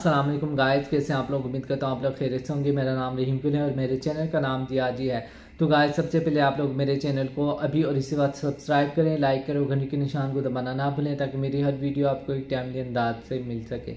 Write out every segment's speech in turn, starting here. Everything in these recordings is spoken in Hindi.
अस्सलाम वालेकुम गाइस, कैसे आप लोग। उम्मीद करता हूँ आप लोग खैरियत से होंगे। मेरा नाम रहीम कुल है और मेरे चैनल का नाम जियाजी है। तो गाइस, सबसे पहले आप लोग मेरे चैनल को अभी और इसी वक्त सब्सक्राइब करें, लाइक करें और घंटी के निशान को दबाना ना भूलें ताकि मेरी हर वीडियो आपको एक टाइमली अंदाज से मिल सके।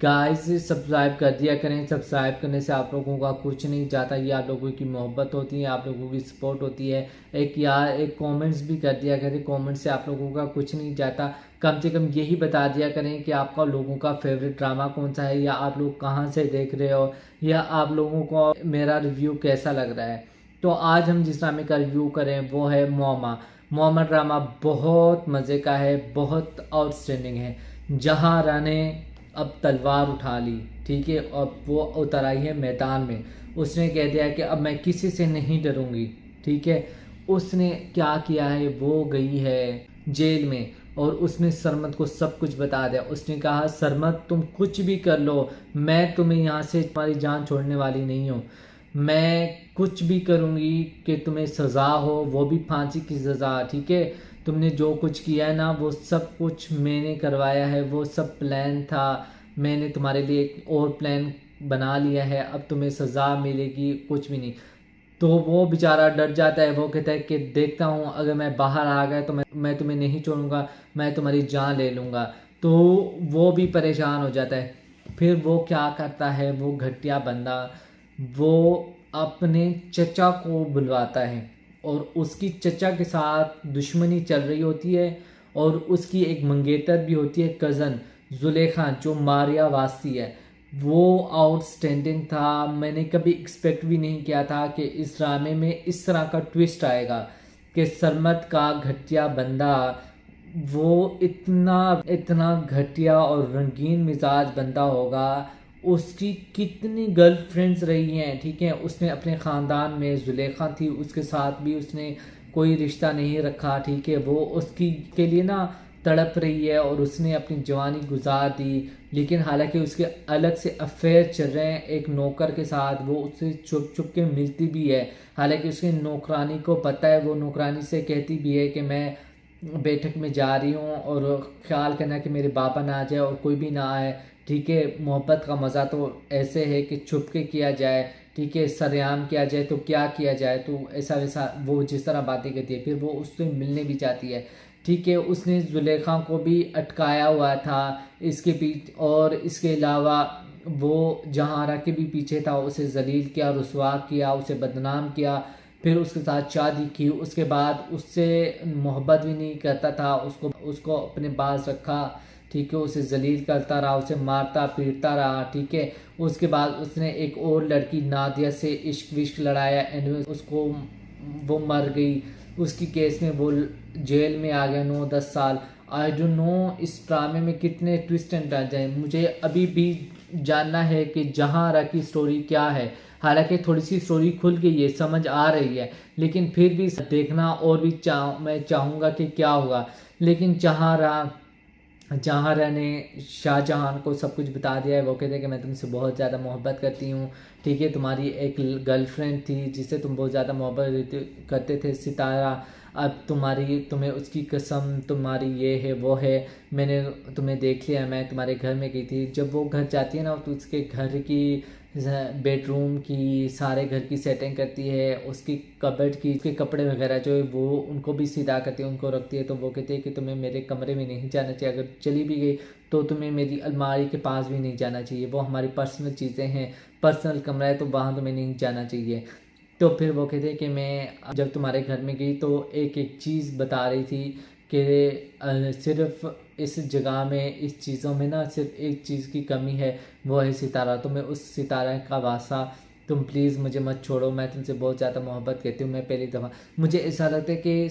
गाइस, सब्सक्राइब कर दिया करें। सब्सक्राइब करने से आप लोगों का कुछ नहीं जाता, ये आप लोगों की मोहब्बत होती है, आप लोगों की सपोर्ट होती है। एक कमेंट्स भी कर दिया करें। कमेंट से आप लोगों का कुछ नहीं जाता। कम से कम यही बता दिया करें कि आपका लोगों का फेवरेट ड्रामा कौन सा है, या आप लोग कहाँ से देख रहे हो, या आप लोगों को मेरा रिव्यू कैसा लग रहा है। तो आज हम जिस ड्रामे का रिव्यू करें वो है मोमा। मोमा ड्रामा बहुत मज़े का है, बहुत आउटस्टैंडिंग है। जहाँ राने अब तलवार उठा ली, ठीक है, अब वो उतर आई है मैदान में। उसने कह दिया कि अब मैं किसी से नहीं डरूंगी, ठीक है। उसने क्या किया है, वो गई है जेल में और उसने सरमत को सब कुछ बता दिया। उसने कहा, सरमत तुम कुछ भी कर लो, मैं तुम्हें यहाँ से तुम्हारी जान छोड़ने वाली नहीं हूँ। मैं कुछ भी करूँगी कि तुम्हें सज़ा हो, वो भी फांसी की सज़ा, ठीक है। तुमने जो कुछ किया है ना, वो सब कुछ मैंने करवाया है, वो सब प्लान था। मैंने तुम्हारे लिए एक और प्लान बना लिया है, अब तुम्हें सज़ा मिलेगी, कुछ भी नहीं। तो वो बेचारा डर जाता है। वो कहता है कि देखता हूँ, अगर मैं बाहर आ गया तो मैं तुम्हें नहीं छोड़ूंगा, मैं तुम्हारी जान ले लूँगा। तो वो भी परेशान हो जाता है। फिर वो क्या करता है, वो घटिया बंदा, वो अपने चचा को बुलवाता है और उसकी चचा के साथ दुश्मनी चल रही होती है। और उसकी एक मंगेतर भी होती है, कज़न जुलेखा, जो मारिया वासी है। वो आउटस्टैंडिंग था। मैंने कभी एक्सपेक्ट भी नहीं किया था कि इस ड्रामे में इस तरह का ट्विस्ट आएगा कि सरमत का घटिया बंदा, वो इतना इतना घटिया और रंगीन मिजाज बंदा होगा। उसकी कितनी गर्लफ्रेंड्स रही हैं, ठीक है। उसने अपने ख़ानदान में जुलेखा थी, उसके साथ भी उसने कोई रिश्ता नहीं रखा, ठीक है। वो उसकी के लिए ना तड़प रही है और उसने अपनी जवानी गुजार दी। लेकिन हालांकि उसके अलग से अफेयर चल रहे हैं एक नौकर के साथ, वो उससे छुप छुप के मिलती भी है। हालांकि उसकी नौकरानी को पता है, वो नौकरानी से कहती भी है कि मैं बैठक में जा रही हूँ और ख्याल करना कि मेरे बाबा ना आ जाए और कोई भी ना आए, ठीक है। मोहब्बत का मज़ा तो ऐसे है कि छुप के किया जाए, ठीक है। सरेआम किया जाए तो क्या किया जाए, तो ऐसा वैसा वो जिस तरह बातें करती है। फिर वो उससे मिलने भी चाहती है, ठीक है। उसने जुलेखा को भी अटकाया हुआ था इसके पीछे, और इसके अलावा वो जहारा के भी पीछे था। उसे जलील किया, रुसवा किया, उसे बदनाम किया, फिर उसके साथ शादी की। उसके बाद उससे मोहब्बत भी नहीं करता था, उसको उसको अपने पास रखा, ठीक है। उसे जलील करता रहा, उसे मारता पीटता रहा, ठीक है। उसके बाद उसने एक और लड़की नादिया से इश्क विश्क लड़ाया, एंड में उसको वो मर गई। उसकी केस में वो जेल में आ गया 9-10 साल। आई डोंट नो इस ड्रामे में कितने ट्विस्ट एंड टर्न्स हैं। मुझे अभी भी जानना है कि जहारा की स्टोरी क्या है। हालांकि थोड़ी सी स्टोरी खुल गई है, समझ आ रही है, लेकिन फिर भी देखना और भी मैं चाहूँगा कि क्या होगा। लेकिन जहारा ने शाहजहां को सब कुछ बता दिया है। वो कहते हैं कि मैं तुमसे बहुत ज़्यादा मोहब्बत करती हूँ, ठीक है। तुम्हारी एक गर्लफ्रेंड थी जिससे तुम बहुत ज़्यादा मोहब्बत करते थे, सितारा। अब तुम्हें उसकी कसम, तुम्हारी ये है वो है, मैंने तुम्हें देख लिया। मैं तुम्हारे घर में गई थी। जब वो घर जाती है ना, तो उसके घर की बेडरूम की, सारे घर की सेटिंग करती है, उसकी कबर्ड की, उसके कपड़े वगैरह जो है वो उनको भी सीधा करती है, उनको रखती है। तो वो कहती है कि तुम्हें मेरे कमरे में नहीं जाना चाहिए, अगर चली भी गई तो तुम्हें मेरी अलमारी के पास भी नहीं जाना चाहिए, वो हमारी पर्सनल चीज़ें हैं, पर्सनल कमरा है, तो वहाँ तुम्हें नहीं जाना चाहिए। तो फिर वो कहते हैं कि मैं जब तुम्हारे घर में गई तो एक एक चीज़ बता रही थी कि सिर्फ इस जगह में, इस चीज़ों में ना सिर्फ एक चीज़ की कमी है, वो है सितारा। तो मैं उस सितारा का वास्ता, तुम प्लीज़ मुझे मत छोड़ो, मैं तुमसे बहुत ज़्यादा मोहब्बत करती हूँ। मैं पहली दफ़ा, मुझे ऐसा लगता है कि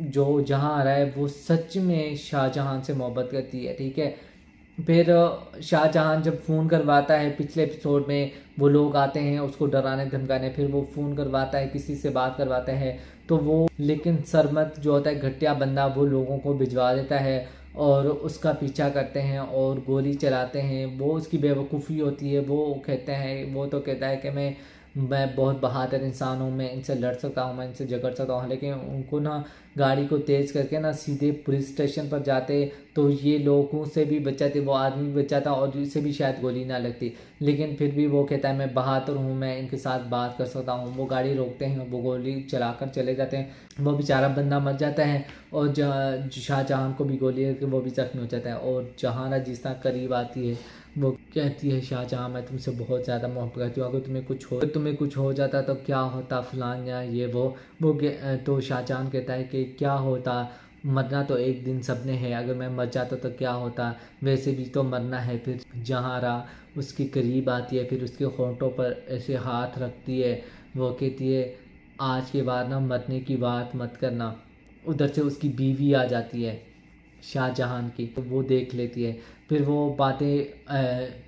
जो जहाँ आ रहा है वो सच में शाहजहां से मोहब्बत करती है, ठीक है। फिर शाहजहां जब फ़ोन करवाता है, पिछले एपिसोड में वो लोग आते हैं उसको डराने धमकाने, फिर वो फ़ोन करवाता है, किसी से बात करवाता है, तो वो, लेकिन सरमत जो होता है घटिया बंदा, वो लोगों को भिजवा देता है और उसका पीछा करते हैं और गोली चलाते हैं। वो उसकी बेवकूफ़ी होती है। वो कहते हैं, वो तो कहता है कि मैं मैं बहुत बहादुर इंसान हूँ, मैं इनसे लड़ सकता हूँ, मैं इनसे झगड़ सकता हूँ। लेकिन उनको ना गाड़ी को तेज़ करके ना सीधे पुलिस स्टेशन पर जाते तो ये लोगों से भी बचाते, वो आदमी भी बचाता और इसे भी शायद गोली ना लगती। लेकिन फिर भी वो कहता है मैं बहादुर हूँ, मैं इनके साथ बात कर सकता हूँ। वो गाड़ी रोकते हैं, वो गोली चलाकर चले जाते हैं। वो बेचारा बंदा मर जाता है और शाहजहां को भी गोली लग के वो भी जख्मी हो जाता है। और जहाना जिस तरह करीब आती है वो कहती है शाहजहां मैं तुमसे बहुत ज़्यादा मोहब्बत करती हूँ, अगर तुम्हें कुछ हो जाता तो क्या होता फलान या ये वो तो शाहजहां कहता है कि क्या होता, मरना तो एक दिन सबने है, अगर मैं मर जाता तो क्या होता, वैसे भी तो मरना है। फिर जहारा उसके करीब आती है, फिर उसके होंठों पर ऐसे हाथ रखती है, वो कहती है आज के बाद ना मरने की बात मत करना। उधर से उसकी बीवी आ जाती है शाहजहां की, तो वो देख लेती है, फिर वो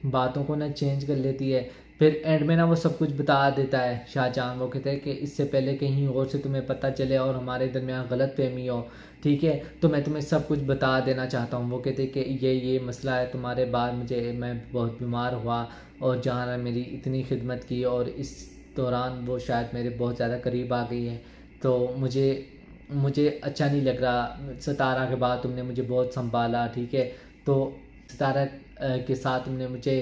बातों को ना चेंज कर लेती है। फिर एंड में ना वो सब कुछ बता देता है शाहजहां। वो कहते हैं कि इससे पहले कहीं और से तुम्हें पता चले और हमारे दरमियान गलत फहमी हो, ठीक है, तो मैं तुम्हें सब कुछ बता देना चाहता हूँ। वो कहते हैं कि ये मसला है, तुम्हारे बाद मैं बहुत बीमार हुआ और जहाँ ने मेरी इतनी खिदमत की और इस दौरान वो शायद मेरे बहुत ज़्यादा करीब आ गई है, तो मुझे अच्छा नहीं लग रहा। सितारा के बाद तुमने मुझे बहुत संभाला, ठीक है, तो सितारा के साथ तुमने मुझे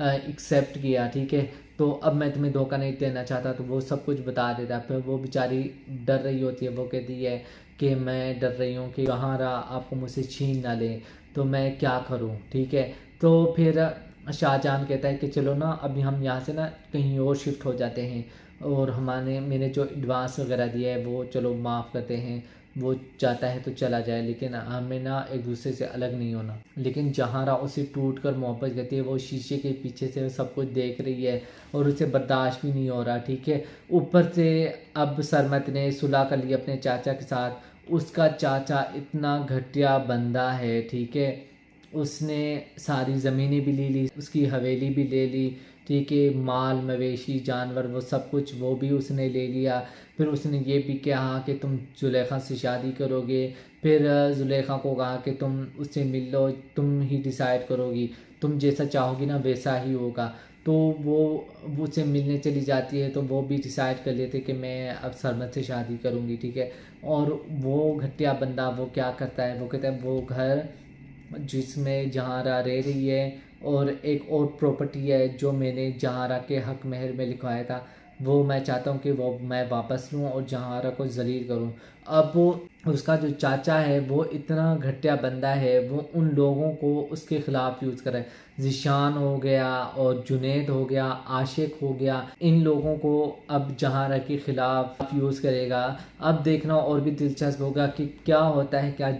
एक्सेप्ट किया, ठीक है, तो अब मैं तुम्हें धोखा नहीं देना चाहता। तो वो सब कुछ बता देता है। फिर वो बेचारी डर रही होती है, वो कहती है कि मैं डर रही हूँ कि जहारा आपको मुझसे छीन ना ले, तो मैं क्या करूँ, ठीक है। तो फिर शाहजहां कहता है कि चलो ना अभी हम यहाँ से ना कहीं और शिफ्ट हो जाते हैं और मैंने जो एडवांस वगैरह दिया है वो चलो माफ़ करते हैं, वो चाहता है तो चला जाए, लेकिन हमें ना एक दूसरे से अलग नहीं होना। लेकिन जहारा उसे टूट कर मोहब्बत करती है, वो शीशे के पीछे से सब कुछ देख रही है और उसे बर्दाश्त भी नहीं हो रहा, ठीक है। ऊपर से अब सरमत ने सुलह कर ली अपने चाचा के साथ। उसका चाचा इतना घटिया बंदा है, ठीक है, उसने सारी ज़मीनें भी ले ली, उसकी हवेली भी ले ली, ठीक है, माल मवेशी जानवर वो सब कुछ वो भी उसने ले लिया। फिर उसने ये भी कहा कि तुम जुलेखा से शादी करोगे। फिर जुलेखा को कहा कि तुम उससे मिल लो, तुम ही डिसाइड करोगी, तुम जैसा चाहोगी ना वैसा ही होगा। तो वो उससे मिलने चली जाती है, तो वो भी डिसाइड कर लेते कि मैं अब सरमत से शादी करूँगी, ठीक है। और वो घटिया बंदा वो क्या करता है, वो कहता है वो घर जिसमें जहारा रह रही है और एक और प्रॉपर्टी है जो मैंने जहारा के हक महर में लिखवाया था, वो मैं चाहता हूँ कि वो मैं वापस लूँ और जहारा को जलील करूँ। अब वो उसका जो चाचा है वो इतना घटिया बंदा है, वो उन लोगों को उसके ख़िलाफ़ यूज़ कर रहा है। ज़िशान हो गया और जुनैद हो गया, आशिक हो गया, इन लोगों को अब जहारा के ख़िलाफ़ यूज़ करेगा। अब देखना और भी दिलचस्प होगा कि क्या होता है, क्या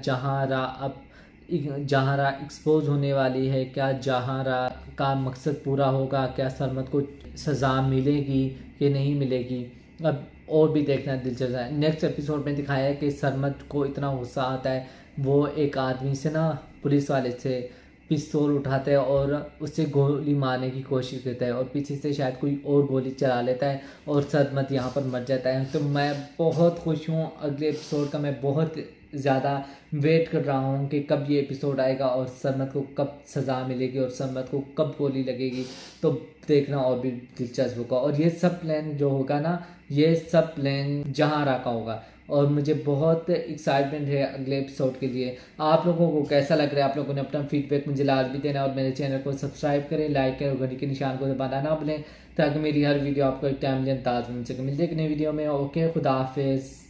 जहारा एक्सपोज होने वाली है, क्या जहारा का मकसद पूरा होगा, क्या सरमत को सज़ा मिलेगी कि नहीं मिलेगी। अब और भी देखना दिलचस्प है। नेक्स्ट एपिसोड में दिखाया है कि सरमत को इतना गुस्सा आता है, वो एक आदमी से ना पुलिस वाले से पिस्तौल उठाता है और उससे गोली मारने की कोशिश करता है और पीछे से शायद कोई और गोली चला लेता है और सरमत यहाँ पर मर जाता है। तो मैं बहुत खुश हूँ, अगले एपिसोड का मैं बहुत ज़्यादा वेट कर रहा हूँ कि कब ये एपिसोड आएगा और सरमत को कब सज़ा मिलेगी और सरमत को कब गोली लगेगी। तो देखना और भी दिलचस्प होगा। और ये सब प्लान जो होगा ना, ये सब प्लान जहारा का होगा और मुझे बहुत एक्साइटमेंट है अगले एपिसोड के लिए। आप लोगों को कैसा लग रहा है, आप लोगों ने अपना फीडबैक मुझे लाजमी देना और मेरे चैनल को सब्सक्राइब करें, लाइक करें और घंटी के निशान को दबाना ना भूलें, ताकि मेरी हर वीडियो आपको एक टाइमली अंदाज में मिल सके। मिलते एक नई वीडियो में। ओके, खुदा हाफिज़।